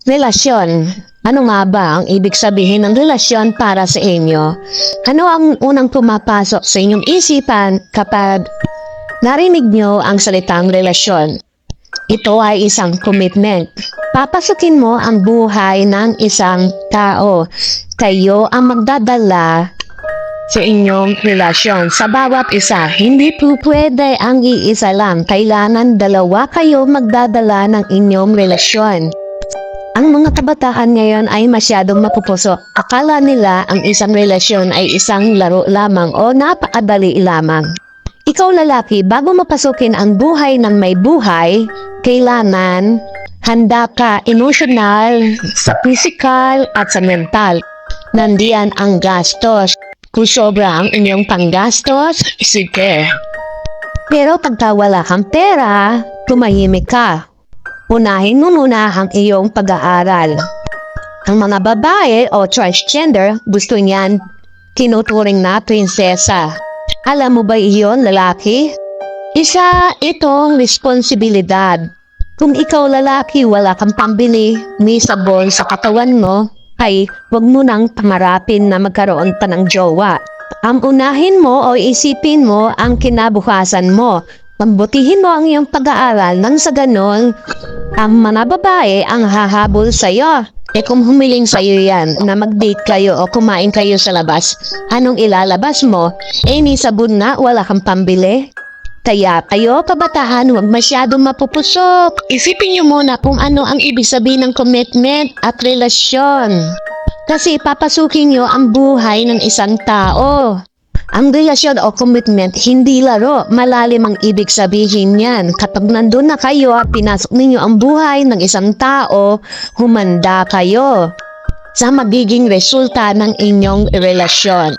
Relasyon. Ano nga ba ang ibig sabihin ng relasyon para sa inyo? Ano ang unang pumapasok sa inyong isipan kapag narinig nyo ang salitang relasyon? Ito ay isang commitment. Papasukin mo ang buhay ng isang tao. Kayo ang magdadala sa inyong relasyon. Sa bawat isa, hindi po pwede ang iisa lang. Kailangan dalawa kayo magdadala ng inyong relasyon. Ang mga kabataan ngayon ay masyadong mapupuso. Akala nila ang isang relasyon ay isang laro lamang o napakadali lamang. Ikaw lalaki, bago mapasukin ang buhay ng may buhay, kailangan handa ka emosyonal, sa physical at sa mental. Nandiyan ang gastos. Kung sobra ang inyong panggastos, sige. Pero pagka wala kang pera, tumahimik ka. Unahin mo muna ang iyong pag-aaral. Ang mga babae o transgender, gusto niyan tinuturing na prinsesa. Alam mo ba iyon, lalaki? Isa itong responsibilidad. Kung ikaw lalaki, wala kang pambili ni sabon sa katawan mo, ay huwag mo nang pangarapin na magkaroon pa ng jowa. Ang unahin mo o isipin mo ang kinabukasan mo. Pambutihin mo ang iyong pag-aaral nang sa ganon, ang mga babae ang hahabol sa'yo. Kung humiling sa'yo yan na mag-date kayo o kumain kayo sa labas, anong ilalabas mo? Ni sabon na, wala kang pambili. Kaya kayo, kabataan, huwag masyadong mapupusok. Isipin niyo muna kung ano ang ibig sabihin ng commitment at relasyon. Kasi papasukin niyo ang buhay ng isang tao. Ang relasyon o commitment, hindi laro. Malalim ang ibig sabihin niyan. Kapag nandun na kayo at pinasok ninyo ang buhay ng isang tao, humanda kayo sa magiging resulta ng inyong relasyon.